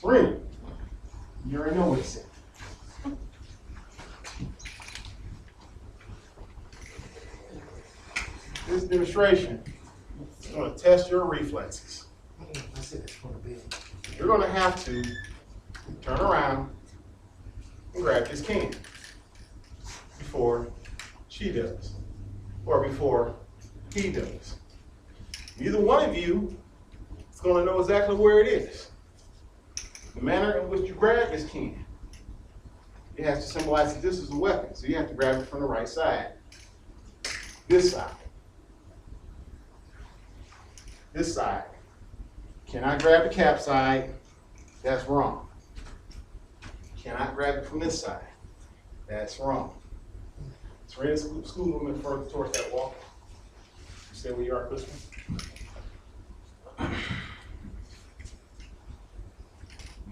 Serena, you already know what he said. This demonstration is going to test your reflexes. You're going to have to turn around and grab this can before she does, or before he does. Neither one of you is going to know exactly where it is. The manner in which you grab this can, it has to symbolize that this is a weapon, so you have to grab it from the right side. This side. This side. Cannot grab the cap side. That's wrong. Cannot grab it from this side. That's wrong. Serena, scoot a little bit further towards that wall. You stay where you are, Christopher.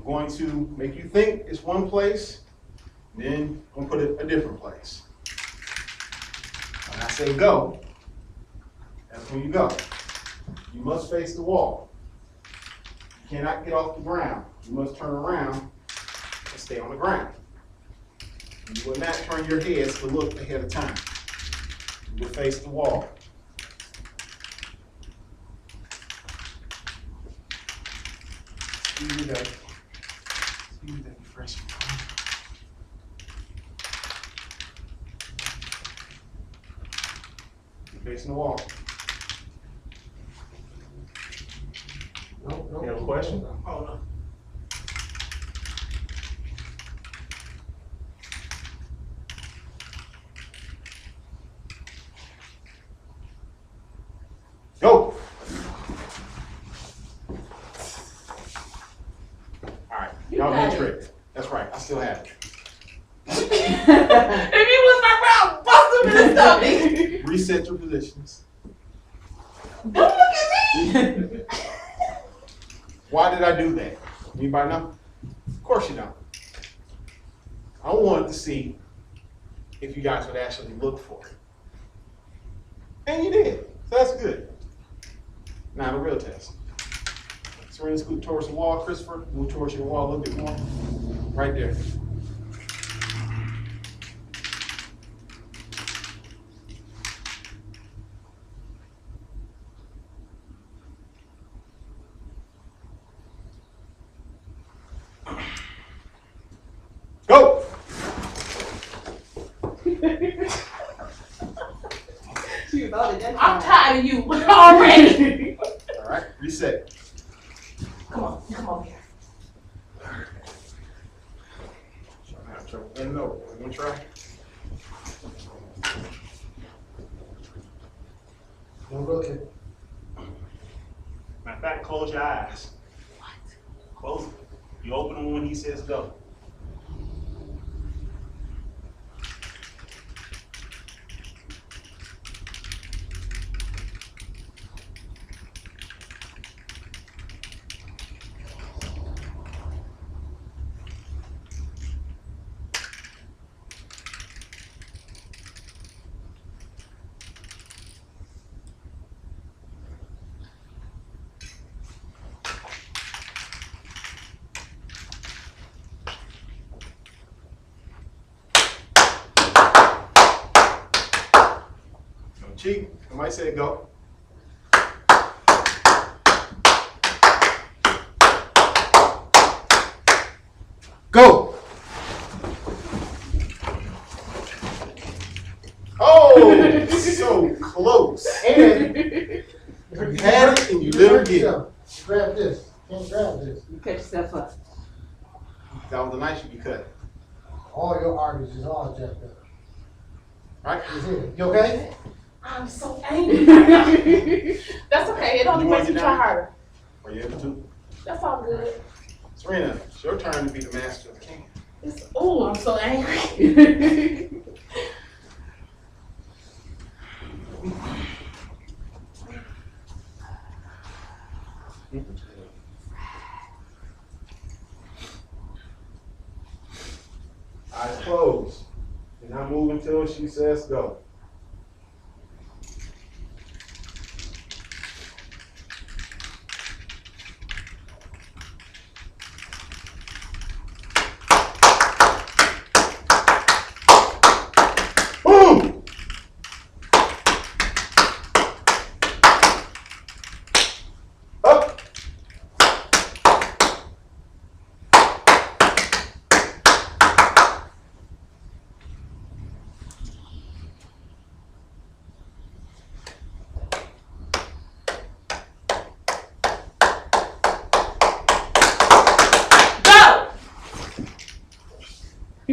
I'm going to make you think it's one place, then I'm going to put it a different place. When I say go, that's when you go. You must face the wall. You cannot get off the ground. You must turn around and stay on the ground. You will not turn your heads to look ahead of time. You will face the wall. Excuse me, that. Excuse me, that refreshing. You're facing the wall. No. You have a question? Hold on. Go! Alright, y'all been tricked. That's right, I still have it. If he was around, bust him in the stomach. Reset your positions. Don't look at me. Why did I do that? Anybody know? Of course you don't. I wanted to see if you guys would actually look for it. And you did. So that's good. Now the real test. Serena, scoot towards the wall. Christopher, move towards your wall a little bit more. Right there. Go! I'm tired of you already. All right, reset. Come on here. I'm having trouble bending over. You want to try? Don't look at. Matter of fact, close your eyes. What? Close them. You open them when he says go. Cheek, somebody say go. Go! Oh, so close. And you had it and you didn't get it. Grab this. Can't grab this. You catch yourself up. That was the knife you cut. All your arteries is all jacked up. Right? Is it? You okay? I'm so angry right now. That's okay. It only You wanna makes you get try down? harder. Are you able to? That's all good. Serena, it's your turn to be the master of the can. Oh, I'm so angry. Eyes closed. Do not move until she says go.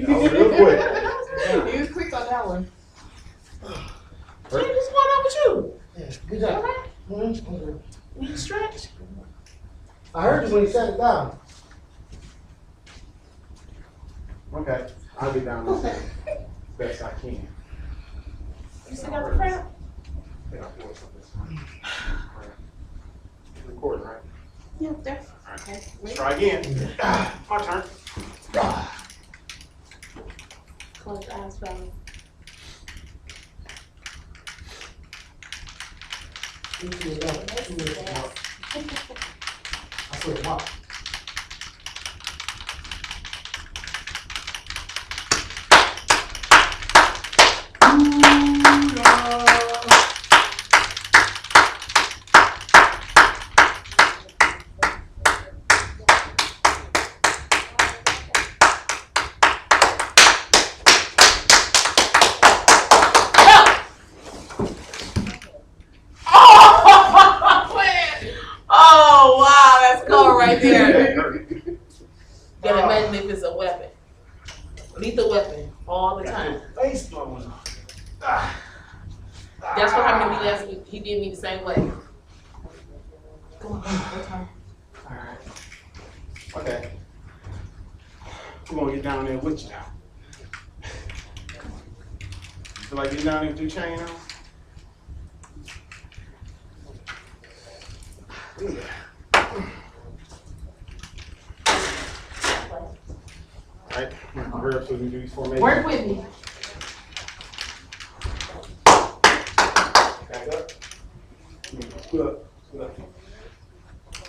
That was real quick. You was quick on that one. Right. Jay, what's going on with you? Yeah, good You job. alright? Mhm. Need to stretch? I heard you when you set it down. Okay, I'll get down this as best I can. You still got the crap? Yeah, I'll force on this one. Right. Recording, right? Yeah, definitely. All right. Okay. Let's try again. My turn. Close your eyes, fellas. You see it down. You see it down. I swear, Mark. Oh, man. Oh, wow, that's cold right there. Gotta imagine if it's a weapon. Lethal weapon, all the time. Face blowing off. That's what happened to me last week. He did me the same way. Come on, one time. All right. Okay. We're gonna get down there with you now. You feel like getting down there with your chain on? All right. Hurry up so we can do these formations. Work with me. Back up. Scoot up. Scoot up.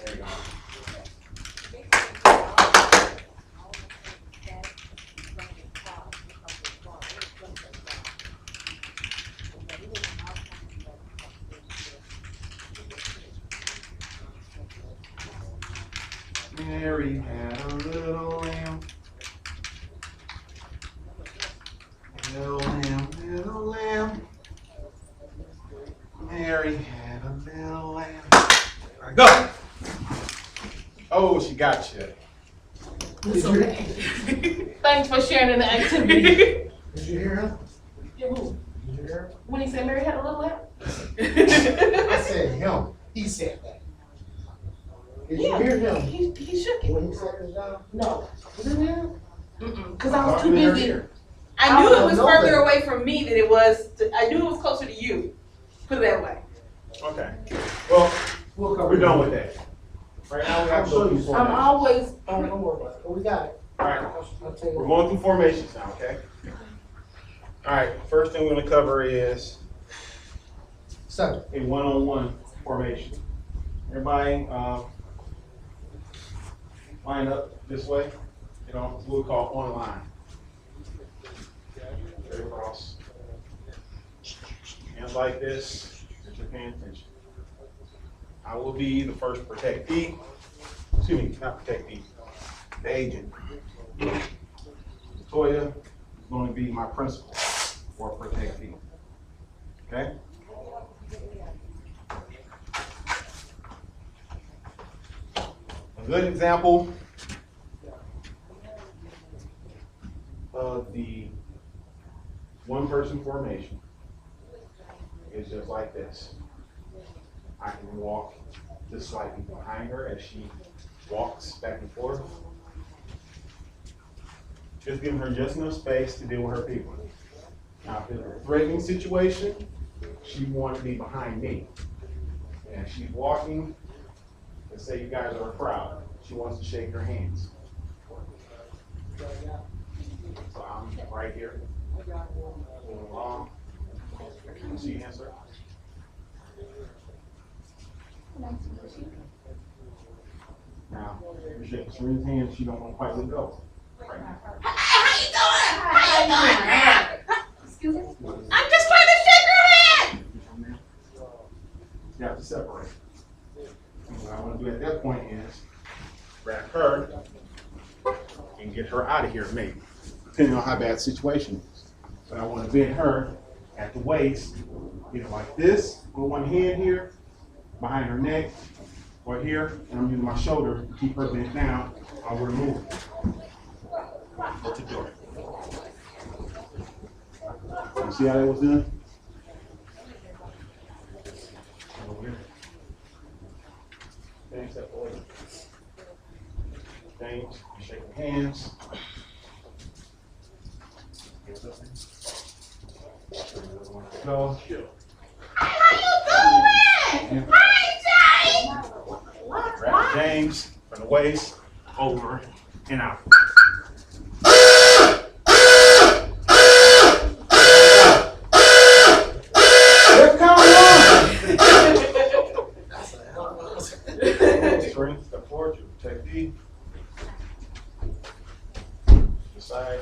There you go. Mary had a little lamb. Little lamb, little lamb. Mary had a little lamb. All right, go. Oh, she got you. It's okay. Thanks for sharing in the activity. Did you hear him? Yeah, who? Did you hear him? When he said Mary had a little lamp? I said him. He said that. Did you hear him? He shook it. When he set this down? No. Was it him? Because I was too busy. I knew it was know further that. away from me than it was. I knew it was closer to you. Put it that way. Okay. Well, We'll cover we're it. done with that. Right now we have to go through I'm formations. always. Oh, don't worry about it. But we got it. All right. I'll tell you We're what. going through formations now, okay? All right. First thing we're going to cover is Seven. a one-on-one formation. Everybody line up this way. You know, what we call on line. Straight across. Hands like this, that you're paying attention. I will be the first protectee. Excuse me, not protectee. The agent. Toya is going to be my principal or protectee. Okay? A good example of the one-person formation is just like this. I can walk just slightly behind her as she walks back and forth. Just giving her just enough space to deal with her people. Now, if it's a threatening situation, she wants to be behind me. And she's walking, let's say you guys are a crowd. She wants to shake her hands. So I'm right here, moving along. See your hands, sir? Now, you're shaking Serena's hand, she don't want to quite let go. Right now. Excuse me? I'm just trying to shake her hand. You have to separate. And what I want to do at that point is grab her and get her out of here, maybe, depending on how bad the situation is. But I want to bend her at the waist, either like this, with one hand here, behind her neck, or here, and I'm using my shoulder to keep her bent down while we're moving. What to do? You see how that was done? Over here. James, step forward. James, shaking hands. Go. Grab James from the waist, over and out. Strength, step forward, you protect D. Decide.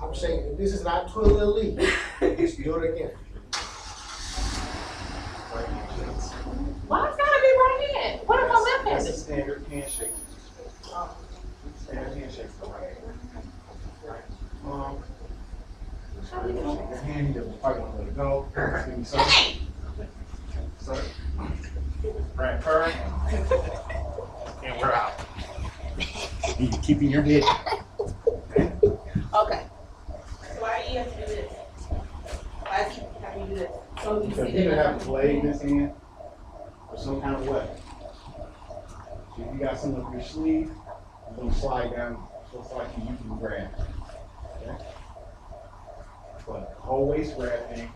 I'm saying, this is not Twiddle Elite. Let's do it again. Why it's gotta be right hand? What if I'm left That's a handed? standard handshake. Standard handshake for right hand. Shake your hand, you probably want to let it go. Give me something. So, grab her, and we're out. You keeping your head. Okay. Why do you have to do this? Why do you have to do this? So you Because see you either that. have a blade in this hand or some kind of weapon. So if you got something up your sleeve, it's going to slide down just like you can grab. Okay? But the whole waist grab thing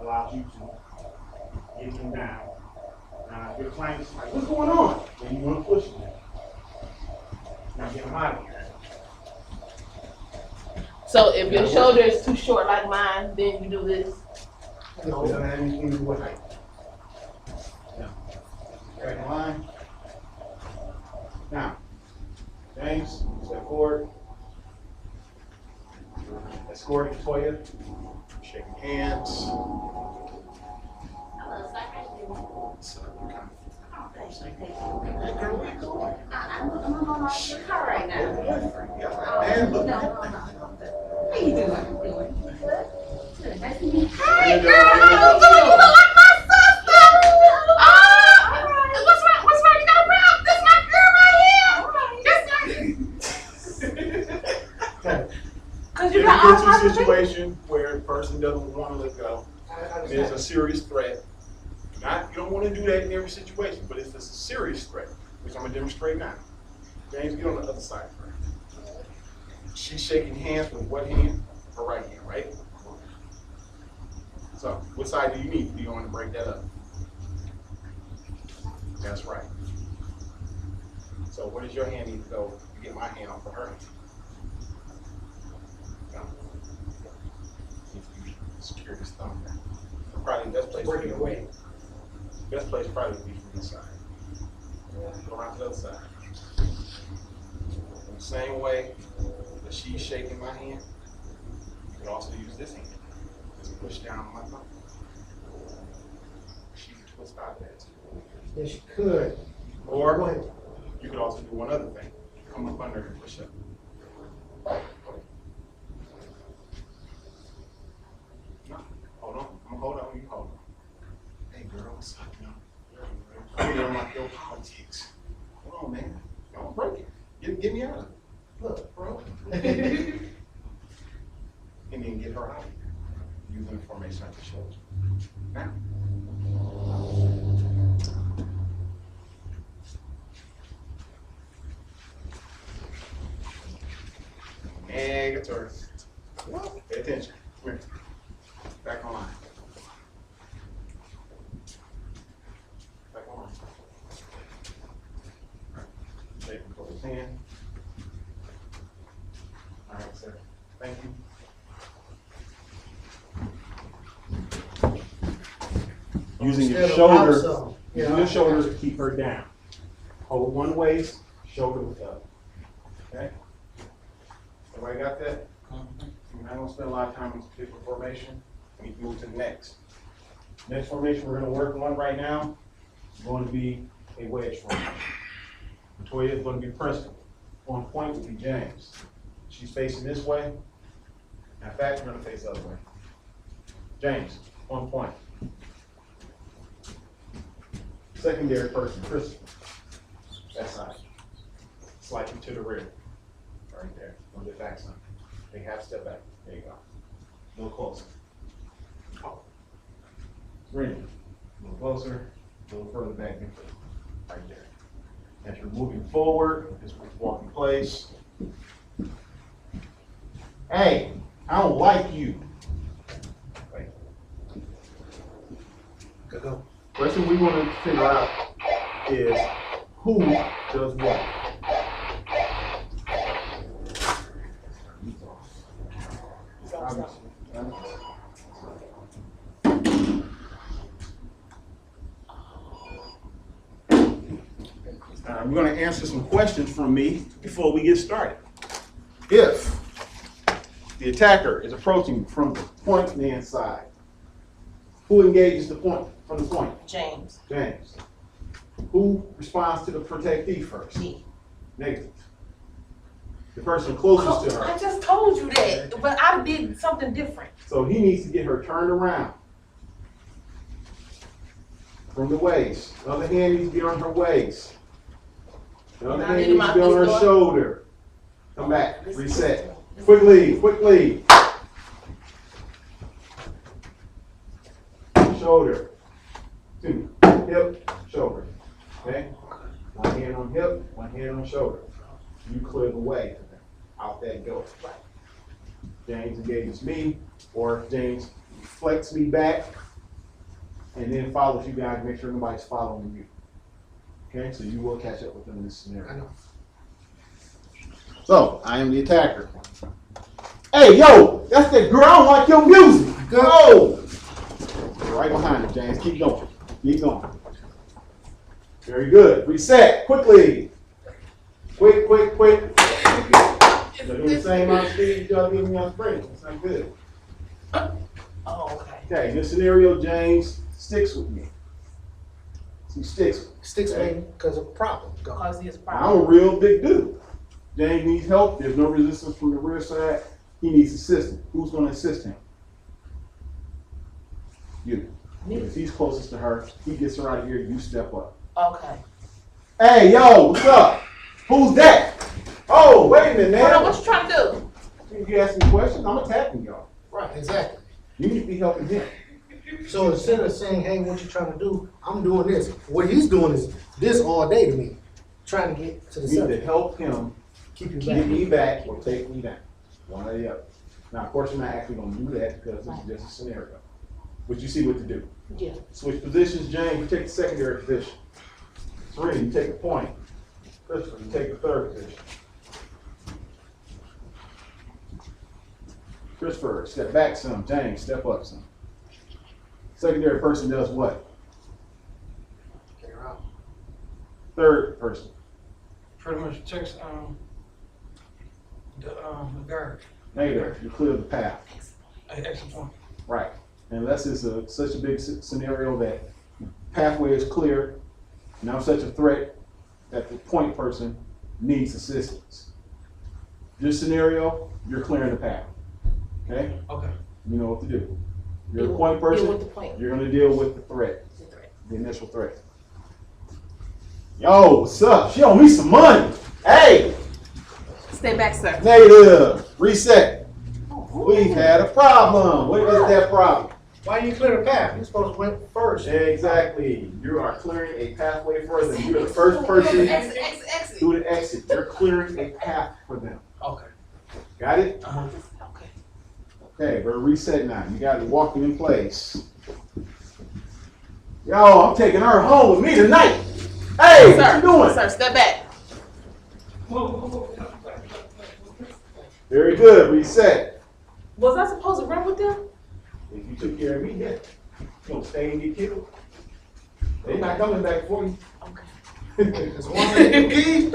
allows you to get them down. Now, if your client's like, what's going on? Then you want to push them. Now get them out of here. So if your shoulder is too short like mine, then you do this. It doesn't have anything to do with height. Now, right in line. Now, James, step forward. Escorting Toya. Shaking hands. Hey girl, where you going? I'm on the car right now. Man, look. How you doing? Good. Nice to meet you. Hey, girl, how you doing? You look like my sister. What's wrong? What's wrong? You got a problem? This my girl right here. This Cause If you you got all get to kinds a of things. situation where a person doesn't want to let go, there's a serious threat. You don't want to do that in every situation, but if it's a serious threat, which I'm going to demonstrate now. James, get on the other side of her. She's shaking hands with what hand? Her right hand, right? So, what side do you need to be on to break that up? That's right. So, where does your hand need to go to get my hand off of her hand? No. Secure this thumb there. Probably the best place. Break it away. Best place probably would be from this side. Go around to the other side. In the same way that she's shaking my hand, you can also use this hand. Just push down on my thumb. She can twist out of that too. Yes, you could. Go Or ahead. you could also do one other thing. Come up under and push up. No, hold on. I'm gonna hold on. You hold on. Hey girl, what's up, man? You don't like your politics. Hold on, man. Don't break it. Get me out of it. Look, bro. And then get her out of here. Using the formation at the shoulder. Now. And get to her. Pay attention. Come here. Back on line. Back on line. Take him for his hand. All right, sir. Thank you. Using your Instead of shoulder, outside. using your shoulder to keep her down. Hold one waist, shoulder with the other. Okay? Everybody got that? We're not gonna spend a lot of time on this particular formation. We need to move to the next. Next formation we're gonna work on right now is going to be a wedge formation. Toya is gonna be principal. On point will be James. She's facing this way. In fact, we're gonna face the other way. James, on point. Secondary person, Crystal. That side. Slightly to the rear. On the back, son. Take half step back. There you go. A little closer. Serena, a little closer, a little further back in. Right there. As you're moving forward, just walk in place. Hey, I don't like you. Wait. Go. Question we want to figure out is who does what. We're going to answer some questions from me before we get started. If the attacker is approaching from the point man side, who engages the point from the point? James. James. Who responds to the protectee first? Me. Negative. The person closest to her. I just told you that, but I did something different. So he needs to get her turned around from the waist. The other hand needs to be on her waist. The other hand needs to be on her shoulder. Come back, reset. Quickly, quickly. Shoulder. 2. Hip, shoulder. Okay? One hand on hip, one hand on shoulder. You clear the way to them. Out that door. James engages me, or James deflects me back, and then follows you guys, make sure nobody's following you. Okay, so you will catch up with them in this scenario. I know. So, I am the attacker. Hey, yo, that's that girl, I don't like your music. Go! Right behind her, James, keep going. Keep going. Very good, reset, quickly. Quick, quick, quick. You're doing the same amount of speed y'all giving me on spring. That's not good. Oh, okay. Okay, in this scenario, James sticks with me. He sticks with me. Sticks with me because of problem. Go. Because he is I'm problem. a real big dude. James needs help. There's no resistance from the rear side. He needs assistance. Who's going to assist him? You. If he's closest to her, he gets her out of here, you step up. Okay. Hey, yo, what's up? Who's that? Oh, wait a minute, Hold on, man. what you trying to do? You asking questions, I'm attacking y'all. Right, exactly. You need to be helping him. So instead of saying, hey, what you trying to do? I'm doing this. What he's doing is this all day to me. Trying to get to the You need to subject. help him Keep you get back. me back or take me down. One or the other. Now, of course, you're not actually going to do that because this is just a scenario. But you see what to do. Yeah. Switch positions, James, you take the secondary position. Serena, you take the point. Christopher, you take the third position. Christopher, step back some. James, step up some. Secondary person does what? Get her out. Third person. Pretty much takes the guard. Negative, you clear the path. Exit point. Right. Unless it's such a big scenario that the pathway is clear, now such a threat that the point person needs assistance. This scenario, you're clearing the path. Okay? Okay. You know what to do. You're a point person, Deal with the point. you're gonna deal with the threat, the initial threat. Yo, what's up? She owe me some money. Hey, Stay back, sir. negative, reset. We've had a problem. What is that problem? Why you clear the path? You're supposed to went first. Exactly. You are clearing a pathway for them. You're the first person Exit, exit, exit. through the exit. You're clearing a path for them. Okay. Got it? Okay. Okay, we're reset now. You got it walking in place. Yo, I'm taking her home with me tonight. Hey, Sir, what you doing? sir, step back. Very good. Reset. Was I supposed to run with them? If you took care of me, yeah. You gonna stay and get killed. They're not coming back for you. Okay. There's one lady key.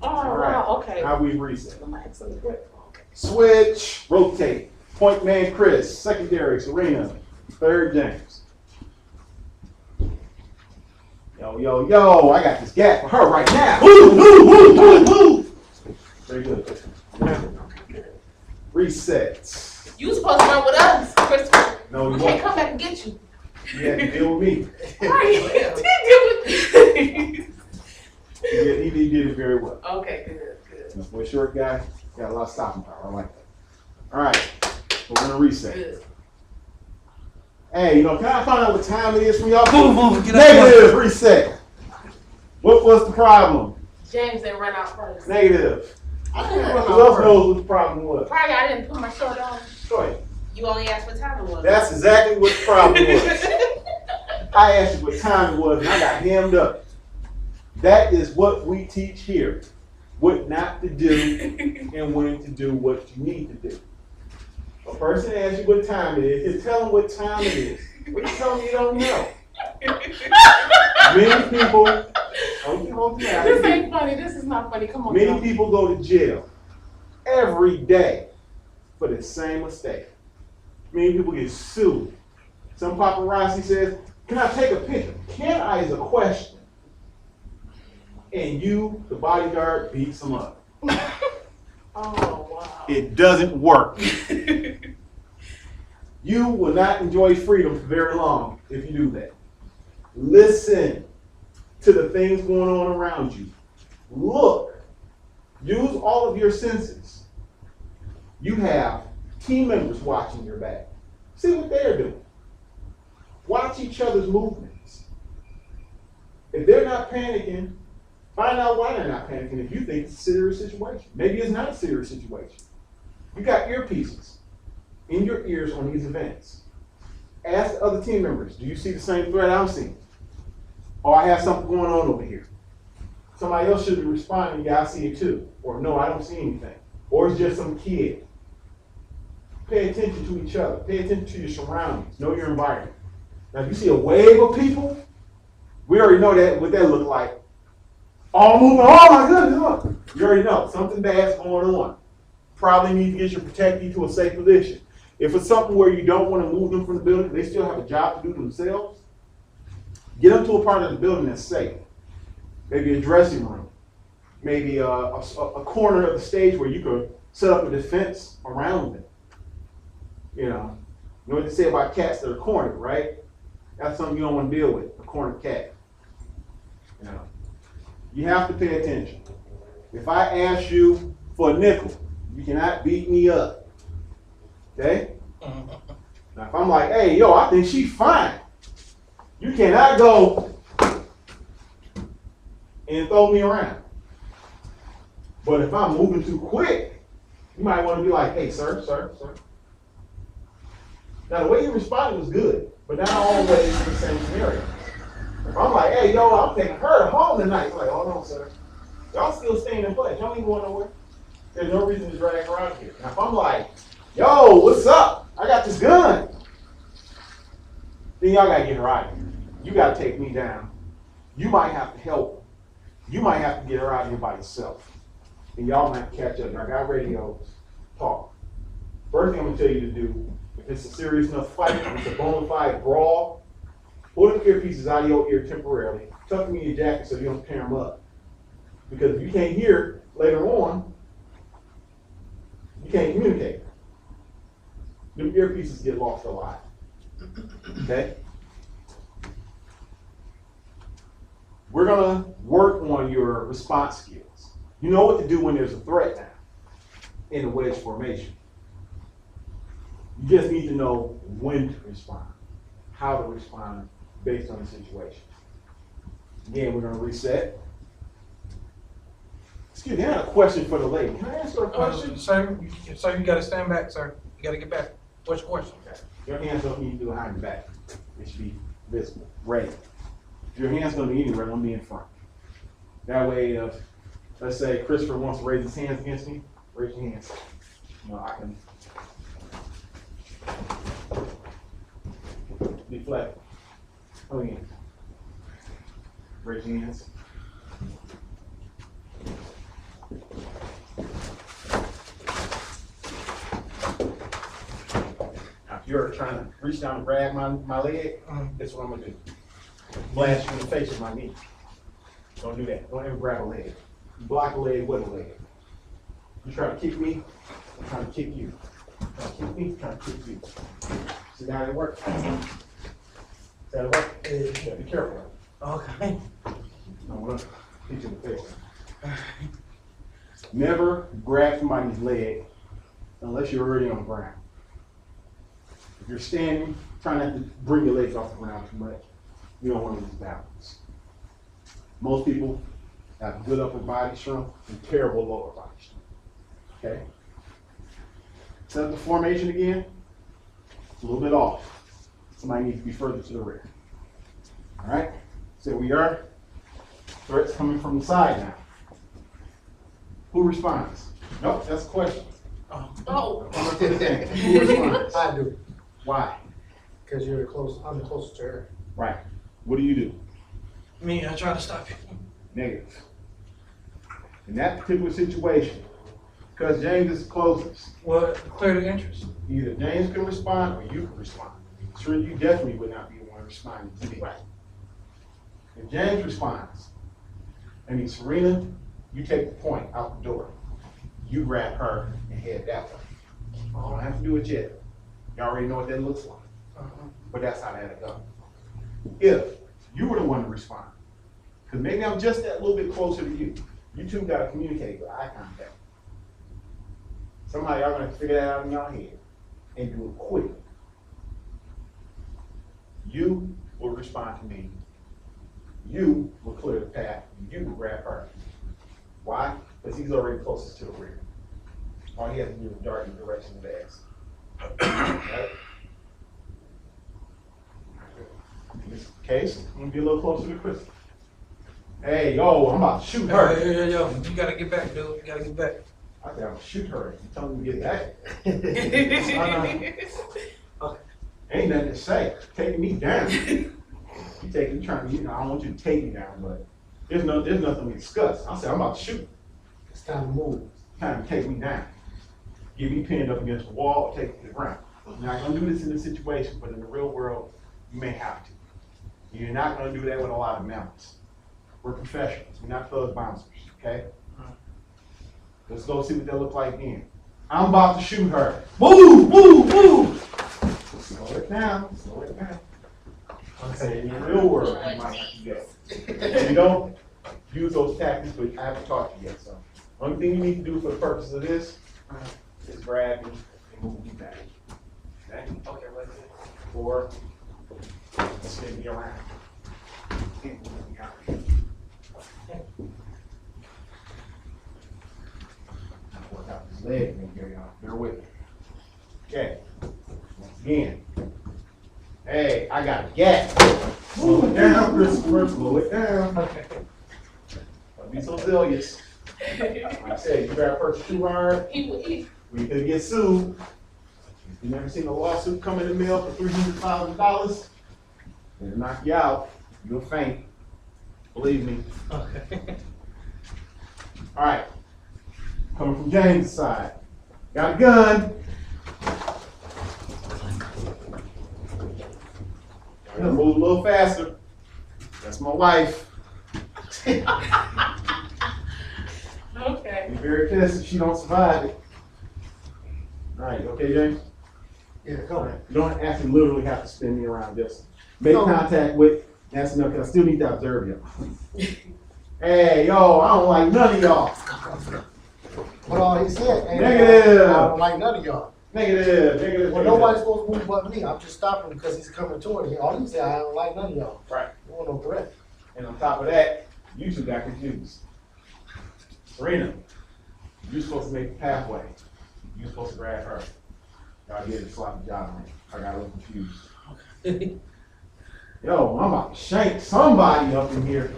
Oh, All right. wow, okay. Now we've reset. I'm actually good. Okay. Switch, rotate. Point man Chris, secondary Serena, third James. Yo, yo, yo, I got this gap for her right now. Woo, woo, woo, woo, woo. Very good. Reset. You supposed to run with us, Christopher. No, We you can't won't. come back and get you. You had to deal with me. Right. He did it very well. Okay, good, good. For a short guy, got a lot of stopping power. I like that. All right, we're gonna reset. Good. Hey, can I find out what time it is from y'all? Move, get up. Negative, reset. What was the problem? James didn't run out first. Negative. I didn't run Who out else first. knows what the problem was? Probably I didn't put my shirt on. Go ahead. You only asked what time it was. That's exactly what the problem was. I asked you what time it was, and I got hemmed up. That is what we teach here. What not to do and when to do what you need to do. A person asks you what time it is, just tell them what time it is. What you tell them you don't know? Many people, This ain't funny. This is not funny. Come on. many y'all. people go to jail every day for the same mistake. Many people get sued. Some paparazzi says, "Can I take a picture?" Can I is a question. And you, the bodyguard, beats them up. Oh, wow. It doesn't work. You will not enjoy freedom for very long if you do that. Listen to the things going on around you. Look. Use all of your senses. You have team members watching your back. See what they're doing. Watch each other's movements. If they're not panicking, find out why they're not panicking if you think it's a serious situation. Maybe it's not a serious situation. You got earpieces in your ears on these events. Ask the other team members, do you see the same threat I'm seeing? Or I have something going on over here. Somebody else should be responding, yeah, I see it too. Or no, I don't see anything. Or it's just some kid. Pay attention to each other. Pay attention to your surroundings. Know your environment. Now, if you see a wave of people, we already know that what that look like. All moving, oh my goodness, look. You already know, something bad's going on. Probably need to get your protectee to a safe position. If it's something where you don't want to move them from the building, they still have a job to do themselves, get them to a part of the building that's safe. Maybe a dressing room. Maybe a corner of the stage where you could set up a defense around them. You know what they say about cats that are cornered, right? That's something you don't want to deal with, a cornered cat. You have to pay attention. If I ask you for a nickel, you cannot beat me up. Okay? Now, if I'm like, hey, yo, I think she's fine, you cannot go and throw me around. But if I'm moving too quick, you might want to be like, hey, sir. Now, the way you responded was good, but not always in the same scenario. If I'm like, hey, yo, I'm taking her home tonight. You're like, hold on, sir. Y'all still staying in place. Y'all ain't going nowhere. There's no reason to drag her out here. Now, if I'm like, yo, what's up? I got this gun. Then y'all got to get her out of here. You got to take me down. You might have to help her. You might have to get her out of here by yourself. And y'all might have to catch up. Y'all got radios. Talk. First thing I'm going to tell you to do, if it's a serious enough fight, if it's a bona fide brawl, pull the earpieces out of your ear temporarily. Tuck them in your jacket so you don't tear them up. Because if you can't hear later on, you can't communicate. Them earpieces get lost a lot. Okay? We're going to work on your response skills. You know what to do when there's a threat now in a wedge formation. You just need to know when to respond, how to respond based on the situation. Again, we're going to reset. Excuse me, I have a question for the lady. Can I ask her a question? Sir, you gotta stand back, sir. You gotta get back. What's your question? Your hands don't need to be behind your back. They should be visible, ready. If your hand's going to be anywhere, don't be in front. That way, if, let's say Christopher wants to raise his hands against me, raise your hands. I can deflect. Oh, yeah. Raise your hands. Now, if you're trying to reach down and grab my leg, that's what I'm going to do. Blast you in the face with my knee. Don't do that. Don't ever grab a leg. You block a leg with a leg. You try to kick me, I'm trying to kick you. Try to kick me, trying to kick you. See how it works? Does that work? Yeah, be careful. Okay. I want to hit you in the face. Never grab somebody's leg unless you're already on the ground. If you're standing, try not to bring your legs off the ground too much. You don't want to lose balance. Most people have good upper body strength and terrible lower body strength. Okay? Set up the formation again. It's a little bit off. Somebody needs to be further to the rear. All right? So we are. Threats coming from the side now. Who responds? Nope, that's a question. Oh. Who responds? I do, Why? because you're the close, I'm the closest to her. Right. What do you do? Me, I try to stop you. Negative. In that particular situation, because James is closest, Well, clear the entrance. either James can respond or you can respond. Sure, you definitely would not be the one responding to me. If James responds, and he's Serena, you take the point out the door. You grab her and head that way. You don't have to do it yet. You already know what that looks like. But that's how that'll go. If you were the one to respond, because maybe I'm just that little bit closer to you. You two gotta communicate with eye contact. Somebody, y'all gonna figure that out in your head and do it quick. You will respond to me. You will clear the path. You will grab her. Why? Because he's already closest to the rear. All he has to do is dart in the direction of the X. Right? In this case, I'm gonna be a little closer to Chris. Hey, yo, I'm about to shoot her. Yo, you gotta get back, dude. You gotta get back. I think I'm gonna shoot her. You tell me to get back. Ain't nothing to say. Taking me down. You trying to, I don't want you to take me down, but there's nothing to discuss. I said, I'm about to shoot. It's time to move. Time to take me down. Get me pinned up against the wall, or take me to the ground. You're not gonna do this in this situation, but in the real world, you may have to. You're not gonna do that with a lot of malice. We're professionals, we're not thug bouncers, okay? Let's go see what that looks like then. I'm about to shoot her. Move, move, move! Slow it down, slow it down. I say in the real world, you might have to go. You don't use those tactics, but I haven't taught you yet, so. Only thing you need to do for the purpose of this is grab me and move me back. Okay? Okay, let's do it. Or spin me around. Can't move me out. Work out this leg, make sure y'all bear with me. Okay. Once again. Hey, I got a gap. Slow it down, Christopher. Slow it down. Don't be so zealous. Like I said, you grab her too hard, we could get sued. You never seen a lawsuit come in the mail for $300,000? It'll knock you out. You'll faint. Believe me. Okay. All right. Coming from James' side. Got a gun. I'm gonna move a little faster. That's my wife. Okay. Be very pissed if she don't survive it. All right, you okay, James? Yeah, All come on. right. You don't actually literally have to spin me around this. Make No. contact with, that's enough, because I still need to observe you. Hey, yo, I don't like none of y'all. But all he said, ain't Negative. I don't like none of y'all. Negative, negative. Well, negative. nobody's supposed to move but me. I'm just stopping because he's coming toward me. All he said, I don't like none of y'all. Right. You want no threat. And on top of that, you two got confused. Serena, you're supposed to make the pathway. You're supposed to grab her. Y'all did a sloppy job on it. I got a little confused. Yo, I'm about to shank somebody up in here.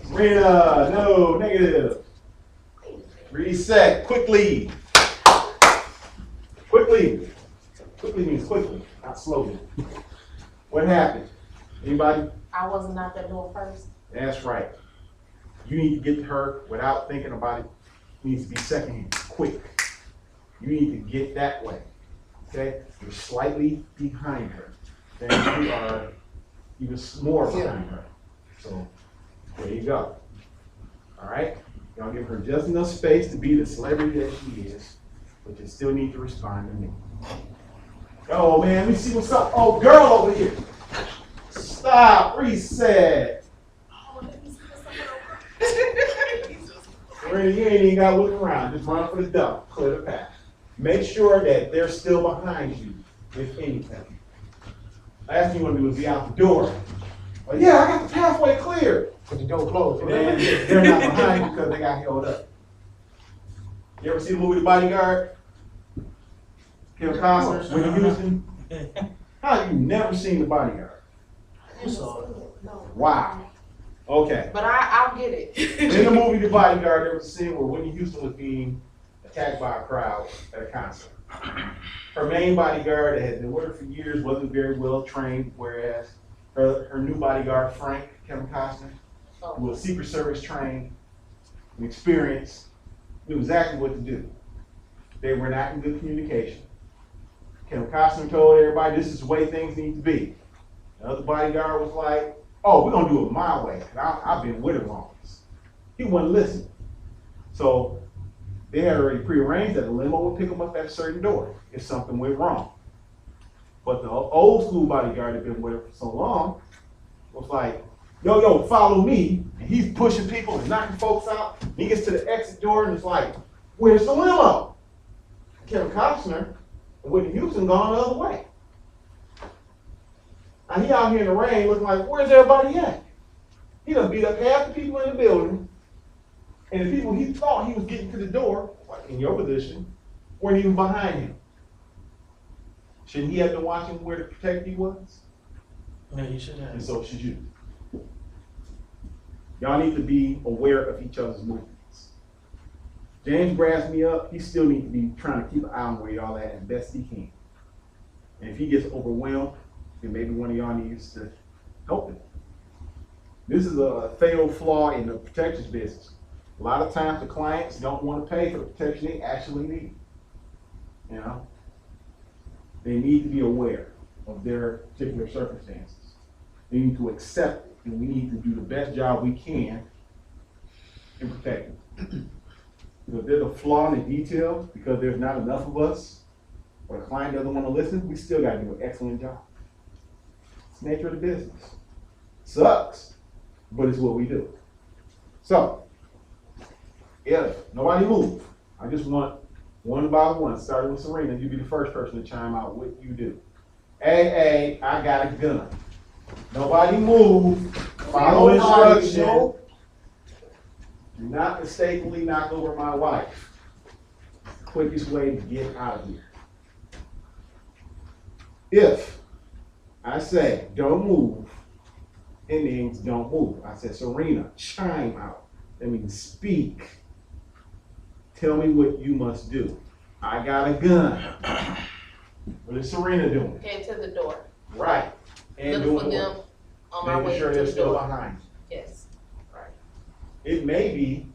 Serena, no, negative. Reset, quickly. Quickly. Quickly means quickly, not slowly. What happened? Anybody? I wasn't out there doing first. That's right. You need to get to her without thinking about it. It needs to be second, quick. You need to get that way. Okay? You're slightly behind her. Then you are even more behind her. So there you go. All right? Y'all give her just enough space to be the celebrity that she is, but you still need to respond to me. Oh man, let me see what's up. Oh, girl over here. Stop. Reset. Oh, let me see what's up. Serena, you ain't even gotta look around. Just run for the dump. Clear the path. Make sure that they're still behind you, if anything. Last thing you want to do is be out the door. Well, yeah, I got the pathway clear. But the door closed. And then they're not behind you because they got held up. You ever see the movie The Bodyguard? Kevin Costner, Whitney Houston? How have you never seen The Bodyguard? You saw it. No. Wow. Okay. But I'll get it. In the movie The Bodyguard, there was a scene where Whitney Houston was being attacked by a crowd at a concert. Her main bodyguard that had been with her for years wasn't very well trained, whereas her new bodyguard, Frank, Kevin Costner, who was Secret Service trained and experienced, knew exactly what to do. They were not in good communication. Kevin Costner told everybody this is the way things need to be. The other bodyguard was like, oh, we're gonna do it my way, because I've been with him on this. He wouldn't listen. So they had already prearranged that the limo would pick him up at a certain door if something went wrong. But the old school bodyguard that had been with him for so long was like, yo, follow me. And he's pushing people and knocking folks out. And he gets to the exit door and it's like, where's the limo? Kevin Costner and Whitney Houston gone the other way. Now he out here in the rain looking like, where's everybody at? He done beat up half the people in the building. And the people he thought he was getting to the door, like in your position, weren't even behind him. Shouldn't he have been watching where the protectee was? Yeah, you should have. And so should you. Y'all need to be aware of each other's movements. James grabs me up, he still needs to be trying to keep an eye on where y'all at as best he can. And if he gets overwhelmed, then maybe one of y'all needs to help him. This is a fatal flaw in the protections business. A lot of times the clients don't want to pay for the protection they actually need. You know? They need to be aware of their particular circumstances. They need to accept it, and we need to do the best job we can in protecting them. If there's a flaw in the detail because there's not enough of us, or the client doesn't want to listen, we still got to do an excellent job. It's the nature of the business. Sucks, but it's what we do. So, if nobody move, I just want one by one, starting with Serena, you be the first person to chime out what you do. Hey, I got a gun. Nobody move. Follow instruction. Do not mistakenly knock over my wife. Quickest way to get out of here. If I say don't move, it means don't move. I said, Serena, chime out. That means speak. Tell me what you must do. I got a gun. What is Serena doing? Head to the door. Right. And Look for doing them what? on my way Making sure to they're the still door. behind you. Yes. Right. It may be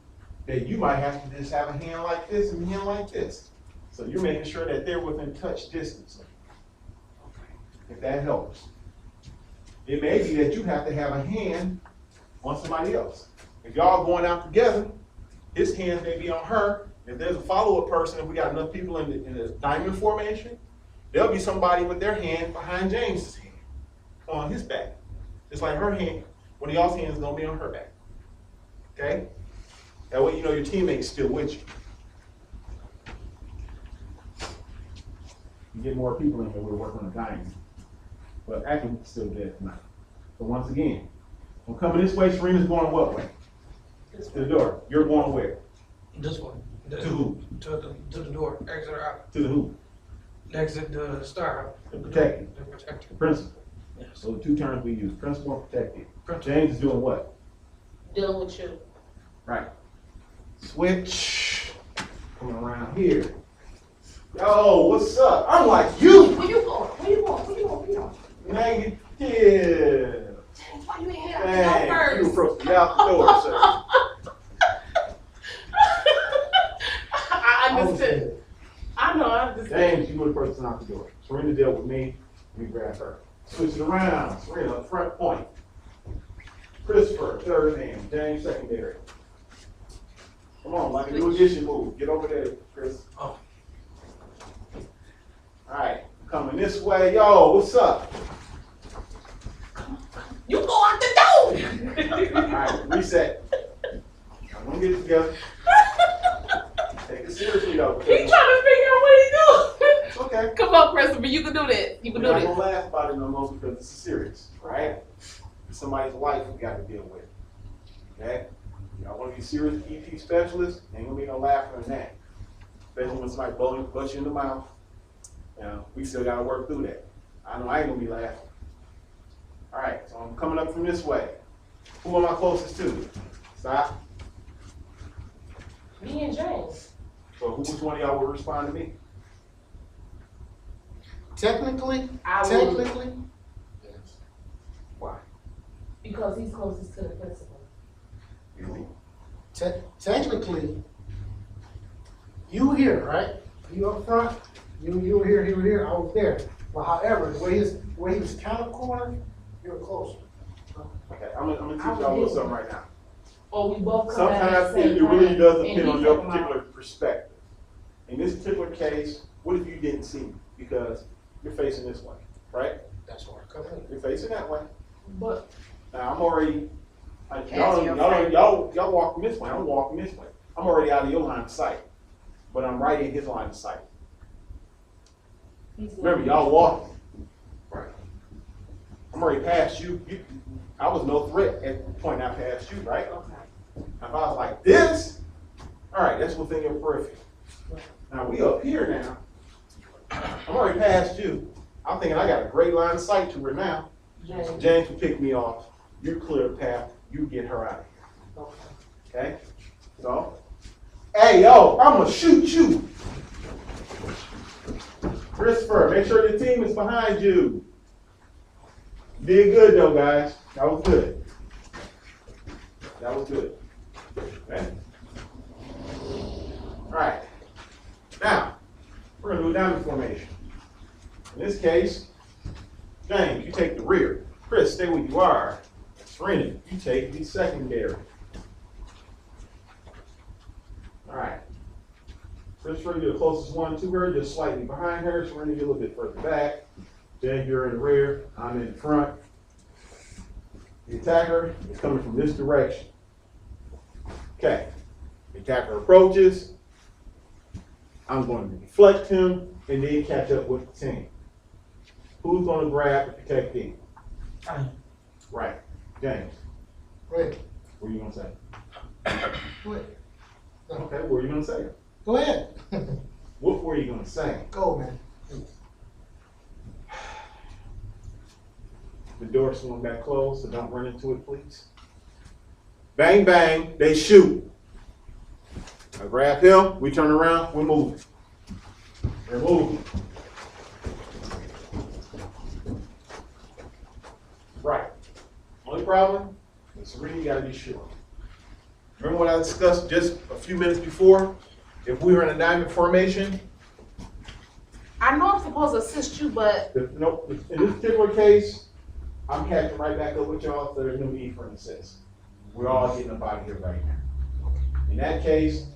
that you might have to just have a hand like this and a hand like this. So you're making sure that they're within touch distance. If that helps. It may be that you have to have a hand on somebody else. If y'all going out together, his hands may be on her. If there's a follow-up person, if we got enough people in the diamond formation, there'll be somebody with their hand behind James's hand on his back. Just like her hand, one of y'all's hands is gonna be on her back. Okay? That way you know your teammate's still with you. You get more people in here, we're working on a diamond. But actually, we're still dead tonight. So once again, I'm coming this way, Serena's going what way? To the door. You're going where? This one. To who? To the door. Exit out. To the who? Exit the star. The protected. The protector. Principal. Yes. So the two terms we use, principal and protected. James is doing what? Dealing with you. Right. Switch. Coming around here. Yo, what's up? I'm like you. Where you going? Where you going? Where you going? Where you going? Negative. James, why you ain't head out the Dang, door you first? were supposed to be out the door, sir. I understand. I know, I understand. James, you were the person out the door. Serena dealt with me. We grabbed her. Switch it around. Serena up front point. Christopher, third man. James, secondary. Come on, like a new addition move. Get over there, Chris. Oh. All right, coming this way. Yo, what's up? You go out the door. All right, reset. I'm gonna get it together. Christopher. You can do this. You can do We're not this. gonna laugh about it no more because this is serious, right? It's somebody's life we gotta deal with. Okay? Y'all wanna be serious EP specialists, ain't gonna be no laughing in that. Especially when somebody bust you in the mouth. You know, we still gotta work through that. I know I ain't gonna be laughing. All right, so I'm coming up from this way. Who am I closest to? Stop. Me and James. So which one of y'all will respond to me? Technically, I would, technically, Why? because he's closest to the principal. You. technically, you here, right? You up front, you were here, I was there. But however, the way he was kind of cornered, you were closer. Okay, I'm gonna teach y'all a little something right now. Or we both come at Sometimes the same it really time, does and depend he on your come out. particular perspective. In this particular case, what if you didn't see me? Because you're facing this way, right? That's where I come in. You're facing that way. But Now I'm already, y'all walking this way, I'm walking this way. I'm already out of your line of sight, but I'm right in his line of sight. Remember, y'all walking. Right. I'm already past you. I was no threat at the point I passed you, right? okay. Now, if I was like this, all right, that's within your periphery. Now we up here now. I'm already past you. I'm thinking I got a great line of sight to her now. James. James will pick me off. You clear the path. You get her out of here. Okay? So, hey, yo, I'm gonna shoot you. Christopher, make sure your team is behind you. You did good though, guys. That was good. That was good. Okay? All right. Now, we're gonna do a diamond formation. In this case, James, you take the rear. Chris, stay where you are. Serena, you take the secondary. All right. Christopher, you're the closest one to her, just slightly behind her. Serena, you're a little bit further back. James, you're in the rear. I'm in front. The attacker is coming from this direction. Okay. The attacker approaches. I'm going to deflect him and then catch up with the team. Who's going to grab the protect team? Right. James, Wait, what are you going to say? wait. Okay, what are you going to say? Go ahead. What were you going to say? Go, man. The door swung back closed, so don't run into it, please. Bang, bang, they shoot. I grab him, we turn around, we're moving. We're moving. Right. Only problem is Serena, you gotta be sure. Remember what I discussed just a few minutes before? If we were in a diamond formation, I know I'm supposed to assist you, but nope, in this particular case, I'm catching right back up with y'all, so there's no need for an assist. We're all getting up out of here right now. In that case,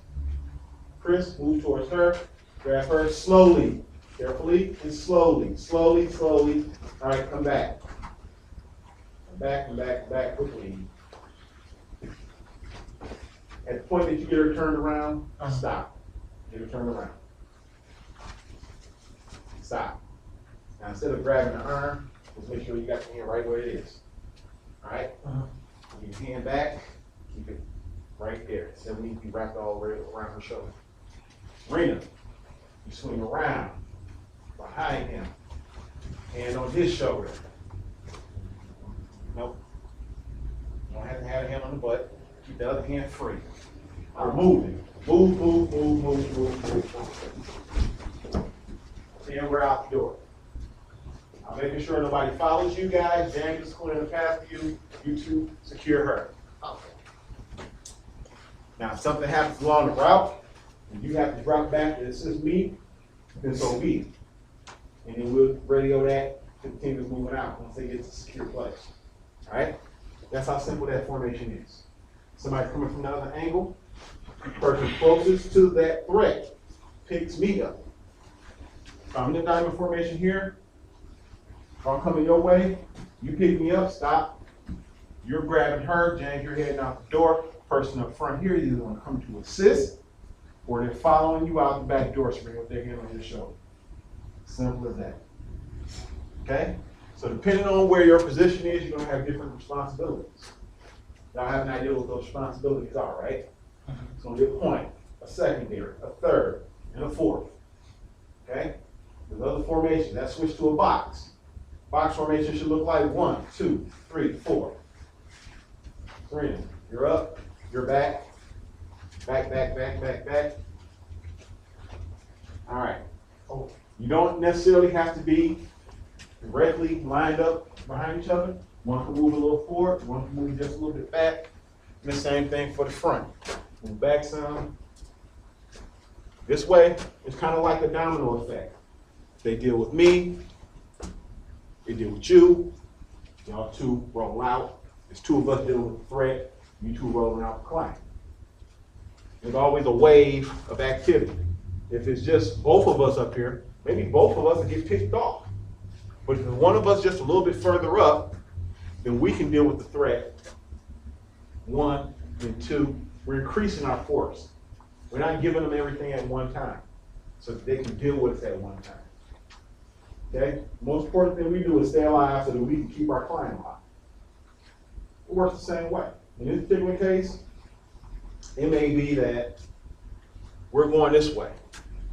Chris, move towards her, grab her slowly, carefully, and slowly, slowly, slowly. All right, come back. Come back, come back, come back quickly. At the point that you get her turned around, stop. Get her turned around. Stop. Now, instead of grabbing the arm, just make sure you got your hand right where it is. All right? Get your hand back, keep it right there. It doesn't need to be wrapped all the way around her shoulder. Serena, you swing around behind him, hand on his shoulder. Nope. You don't have to have a hand on the butt. Keep the other hand free. We're moving. Move, move, move, move, move, move. Then we're out the door. I'm making sure nobody follows you guys. James is clearing the path for you. You two secure her. Now, if something happens along the route, and you have to drop back to assist me, then so be it. And then we'll radio that to the team that's moving out once they get to a secure place. All right? That's how simple that formation is. Somebody coming from another angle, the person closest to that threat picks me up. If I'm in the diamond formation here, if I'm coming your way, you pick me up, stop. You're grabbing her, James, you're heading out the door. Person up front here is either going to come to assist, or they're following you out the back door, swinging with their hand on your shoulder. Simple as that. Okay? So depending on where your position is, you're gonna have different responsibilities. Y'all have an idea what those responsibilities are, right? It's gonna be a point, a secondary, a third, and a fourth. Okay? There's other formations. That switch to a box. Box formation should look like 1, 2, 3, 4. Serena, you're up, you're back. Back, back, back, back, back. All right. Oh, you don't necessarily have to be directly lined up behind each other. One can move a little forward, one can move just a little bit back. And the same thing for the front. Move back some. This way, it's kind of like a domino effect. They deal with me, they deal with you, y'all two roll out. There's two of us dealing with the threat, you two rolling out the client. There's always a wave of activity. If it's just both of us up here, maybe both of us will get picked off. But if one of us just a little bit further up, then we can deal with the threat. 1 and 2, we're increasing our force. We're not giving them everything at one time, so that they can deal with it at one time. Okay? The most important thing we do is stay alive so that we can keep our client alive. It works the same way. In this particular case, it may be that we're going this way.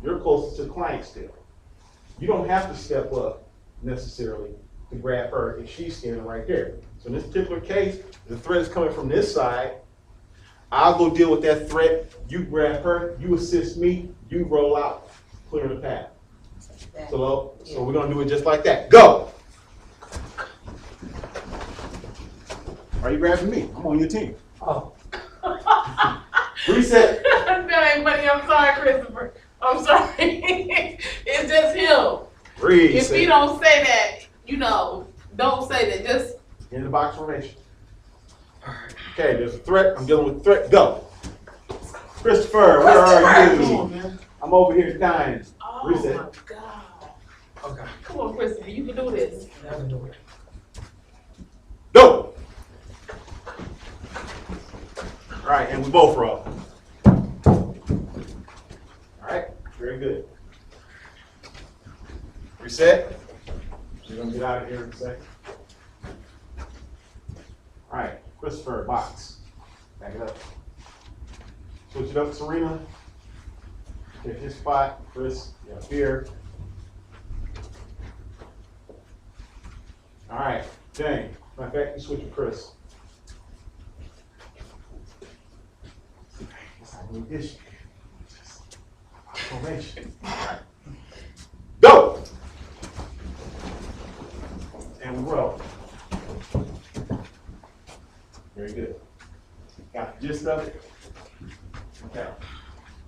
You're closest to the client still. You don't have to step up necessarily to grab her if she's standing right there. So in this particular case, the threat is coming from this side. I'll go deal with that threat. You grab her, you assist me, you roll out, clear the path. So we're gonna do it just like that. Go! Are you grabbing me? I'm on your team. Oh. Reset. That ain't funny. I'm sorry, Christopher. I'm sorry. It's just him. Reset. If he don't say that, don't say that. Just In the box formation. Okay, there's a threat. I'm dealing with the threat. Go. Christopher, where are Come you? on, man. I'm over here dying. oh Reset. my God. Okay, Come on, Christopher. You can do this. I can do it. Go. All right, and we both roll. All right, very good. Reset. We're gonna get out of here in a second. All right, Christopher, box. Back it up. Switch it up, Serena. Take his spot. Chris, you're up here. All right, Jane. Matter of fact, you switch with Chris. It's like new issue. Formation. All right. Go! And we roll. Very good. Got the gist of it? Okay.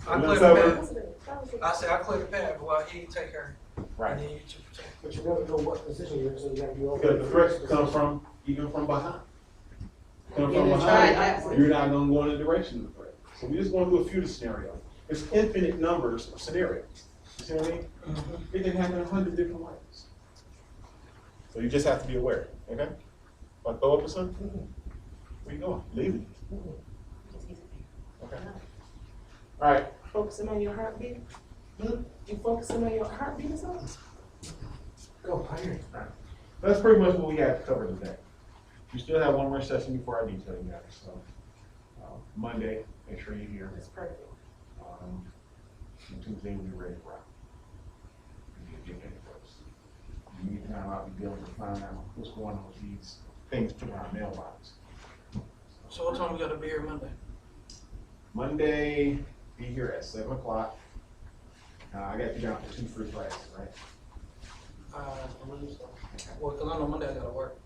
I Look clear the over. pad. I said I clear the pad while he take her. Right. And then you two protect. But you never know what position you're in, so you gotta be over. Because the threats come from, even from behind. Come from Yeah, behind, right. you're not gonna go in the direction of the threat. So we just want to do a few of the scenarios. There's infinite numbers of scenarios. You see what I mean? It can happen 100 different ways. So you just have to be aware, okay? If I throw up or something, where you going? Leave it. Okay. All right. Focusing on your heartbeat. You focusing on your heartbeat or something? Go, I hear you. That's pretty much what we have to cover today. We still have one more session before our detailing matter, so Monday, make sure you're here. That's perfect. And Tuesday, we'll be ready for it. Get ready first. In the meantime, I'll be able to find out what's going on with these things put in our mailbox. So what time we gotta be here Monday? Monday, be here at 7 o'clock. I got you down for 2 free classes, right? I believe so. Well, cause I know Monday I gotta work.